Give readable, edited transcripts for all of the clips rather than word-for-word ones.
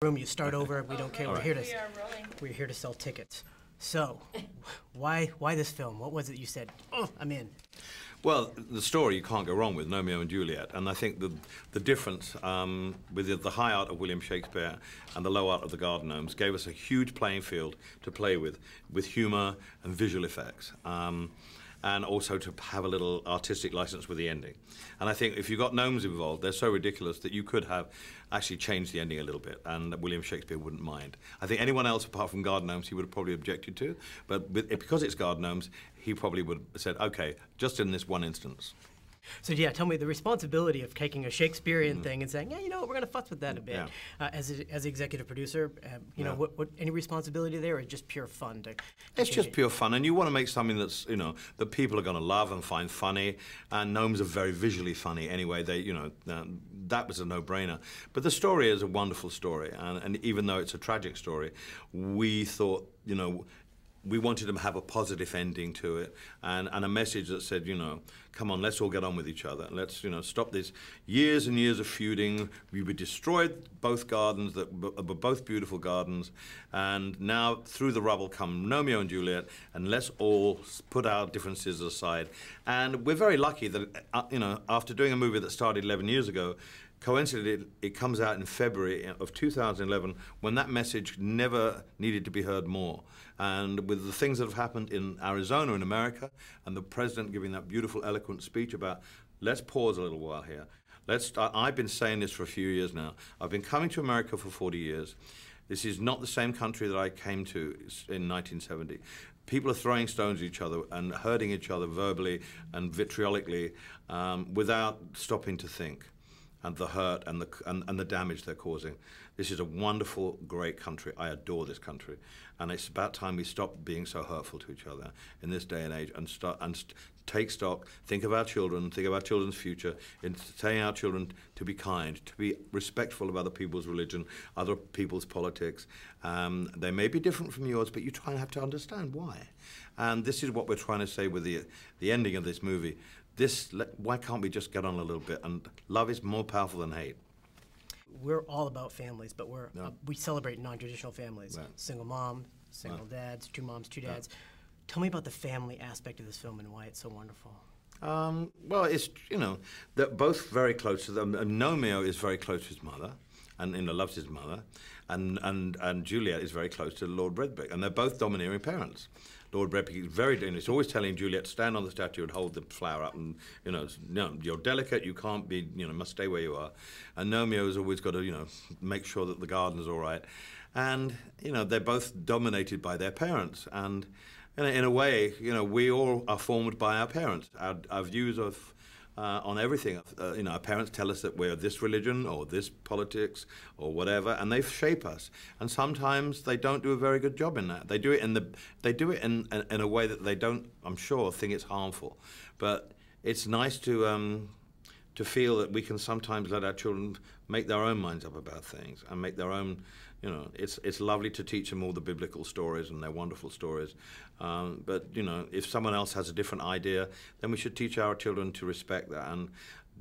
room, you start over, we don't care, All we're right. here to We are rolling. we're here to sell tickets. So, why this film? What was it you said, oh, I'm in? Well, the story you can't go wrong with, Romeo and Juliet, and I think the difference with the high art of William Shakespeare and the low art of the Garden Gnomes gave us a huge playing field to play with humour and visual effects. And also to have a little artistic license with the ending. And I think if you got gnomes involved, they're so ridiculous that you could have actually changed the ending a little bit, and William Shakespeare wouldn't mind. I think anyone else apart from garden gnomes he would have probably objected to, but because it's garden gnomes, he probably would have said, okay, just in this one instance. So yeah, tell me the responsibility of taking a Shakespearean thing and saying, yeah, you know what, we're going to fuss with that a bit. Yeah. As executive producer, you know, what any responsibility there, or just pure fun to It's just pure fun, and you want to make something that's, you know, that people are going to love and find funny. And gnomes are very visually funny anyway. They, you know, that was a no-brainer. But the story is a wonderful story, and even though it's a tragic story, we thought, you know, we wanted to have a positive ending to it, and a message that said, you know, come on, let's all get on with each other. Let's, you know, stop this years and years of feuding. We destroyed both gardens that were both beautiful gardens, and now through the rubble come Romeo and Juliet, and let's all put our differences aside. And we're very lucky that, you know, after doing a movie that started 11 years ago, coincidentally, it comes out in February of 2011, when that message never needed to be heard more. And with the things that have happened in Arizona in America, and the president giving that beautiful, eloquent speech about, let's pause a little while here. I've been saying this for a few years now. I've been coming to America for 40 years. This is not the same country that I came to in 1970. People are throwing stones at each other and hurting each other verbally and vitriolically without stopping to think. And the hurt and the damage they're causing. This is a wonderful, great country. I adore this country, and it's about time we stop being so hurtful to each other in this day and age, and take stock, think of our children, think of our children's future, and telling our children to be kind, to be respectful of other people's religion, other people's politics. They may be different from yours, but you try and have to understand why. And this is what we're trying to say with the ending of this movie. Why can't we just get on a little bit? And love is more powerful than hate. We're all about families, but we celebrate non-traditional families. Right. Single mom, single dads, two moms, two dads. Tell me about the family aspect of this film and why it's so wonderful. Well, it's, you know, they're both very close to them. Romeo is very close to his mother, and, you know, loves his mother, and Juliet is very close to Lord Redbrick, and they're both domineering parents. Lord Redbrick is very dangerous. He's always telling Juliet to stand on the statue and hold the flower up, and, you know, no, you're delicate, you can't be, you know, must stay where you are. And Romeo's always got to, you know, make sure that the garden's all right. And, you know, they're both dominated by their parents. And in a way, you know, we all are formed by our parents. Our views of on everything. You know, our parents tell us that we're this religion or this politics or whatever, and they shape us. And sometimes they don't do a very good job in that. They do it in a way that they don't, I'm sure, think it's harmful. But it's nice to feel that we can sometimes let our children make their own minds up about things and make their own. You know, it's lovely to teach them all the biblical stories, and they're wonderful stories. But, you know, if someone else has a different idea, then we should teach our children to respect that. And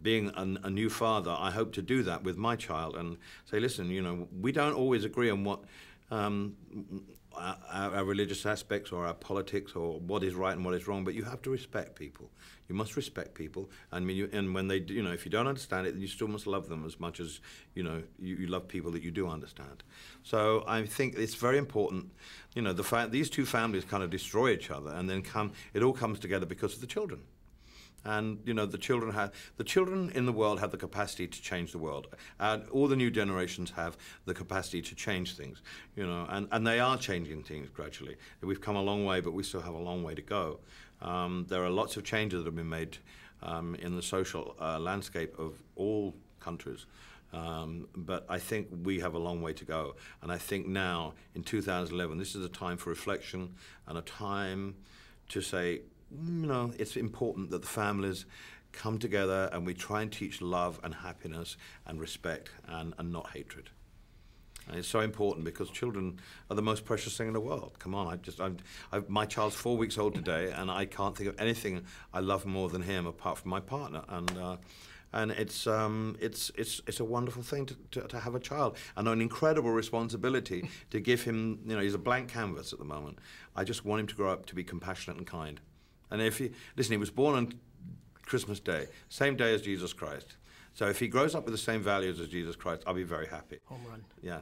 being a new father, I hope to do that with my child and say, listen, you know, we don't always agree on what our religious aspects or our politics or what is right and what is wrong, but you have to respect people. You must respect people, and when they, you know, if you don't understand it, then you still must love them as much as, you know, you love people that you do understand. So I think it's very important, you know, the fact these two families kind of destroy each other, and then it all comes together because of the children. And, you know, the children in the world have the capacity to change the world. All the new generations have the capacity to change things, you know, and they are changing things gradually. We've come a long way, but we still have a long way to go. There are lots of changes that have been made in the social landscape of all countries. But I think we have a long way to go. And I think now, in 2011, this is a time for reflection and a time to say, you know, it's important that the families come together and we try and teach love and happiness and respect and not hatred. And it's so important because children are the most precious thing in the world. Come on, my child's 4 weeks old today, and I can't think of anything I love more than him apart from my partner. And it's a wonderful thing to have a child, and an incredible responsibility to give him, you know, he's a blank canvas at the moment. I just want him to grow up to be compassionate and kind. And if he, listen, he was born on Christmas Day, same day as Jesus Christ. So if he grows up with the same values as Jesus Christ, I'll be very happy. Home run. Yeah.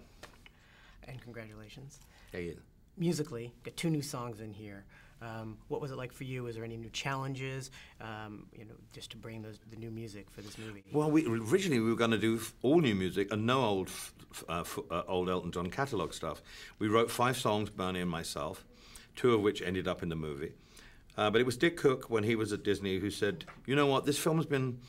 And congratulations. Yeah. Musically, got 2 new songs in here. What was it like for you? Was there any new challenges, you know, just to bring the new music for this movie? Well, originally we were going to do all new music and no old Elton John catalog stuff. We wrote 5 songs, Bernie and myself, 2 of which ended up in the movie. But it was Dick Cook, when he was at Disney, who said, you know what, this film has been,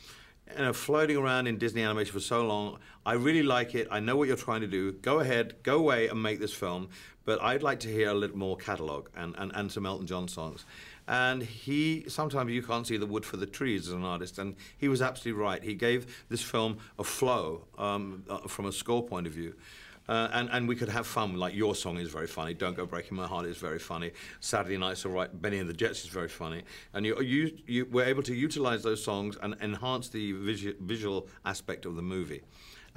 you know, floating around in Disney animation for so long. I really like it. I know what you're trying to do. Go ahead, go away and make this film. But I'd like to hear a little more catalog and some Elton John songs. And sometimes you can't see the wood for the trees as an artist, and he was absolutely right. He gave this film a flow from a score point of view. And we could have fun, like your song is very funny, Don't Go Breaking My Heart is very funny, Saturday Night's All Right, Benny and the Jets is very funny. And you were able to utilize those songs and enhance the visual aspect of the movie.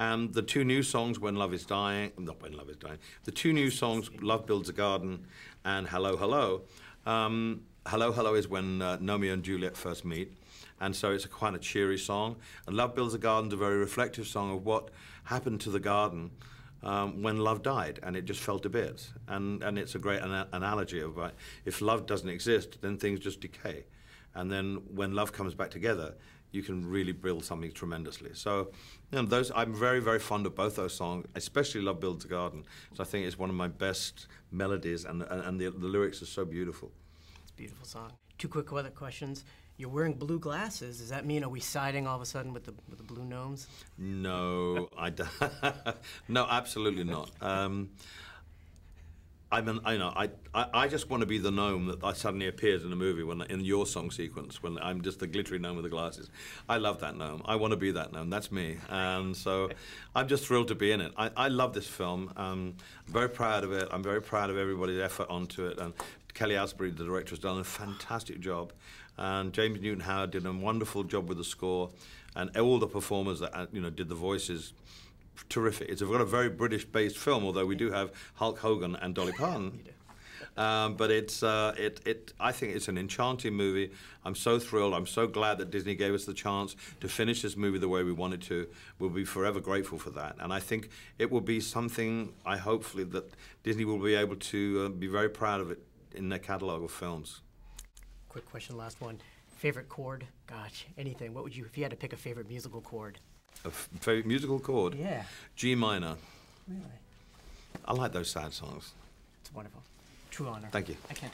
And the 2 new songs, When Love Is Dying, not When Love Is Dying, the 2 new songs, Love Builds a Garden and Hello, Hello. Hello, Hello is when Romeo and Juliet first meet. And so it's a kind of cheery song. And Love Builds a Garden is a very reflective song of what happened to the garden when love died, and it just fell to bits. And it's a great analogy of if love doesn't exist, then things just decay. And then when love comes back together, you can really build something tremendously. So, you know, I'm very, very fond of both those songs, especially Love Builds a Garden. So I think it's one of my best melodies, and the lyrics are so beautiful. It's a beautiful song. 2 quick other questions. You're wearing blue glasses. Does that mean, are we siding all of a sudden with the blue gnomes? No, no, absolutely not. I just want to be the gnome that suddenly appears in a movie in your song sequence, when I'm just the glittery gnome with the glasses. I love that gnome. I want to be that gnome. That's me. And so I'm just thrilled to be in it. I love this film. I'm very proud of it. I'm very proud of everybody's effort onto it. And Kelly Asbury, the director, has done a fantastic job. And James Newton Howard did a wonderful job with the score. And all the performers that did the voices, terrific. It's got a very British-based film, although we do have Hulk Hogan and Dolly Parton. But I think it's an enchanting movie. I'm so thrilled. I'm so glad that Disney gave us the chance to finish this movie the way we wanted to. We'll be forever grateful for that. And I think it will be something, hopefully, that Disney will be able to be very proud of it in their catalog of films. Quick question, last one. Favorite chord? Gosh, anything. What would you, if you had to pick a favorite musical chord? A favorite musical chord? Yeah. G minor. Really? I like those sad songs. It's wonderful. True honor. Thank you. I can't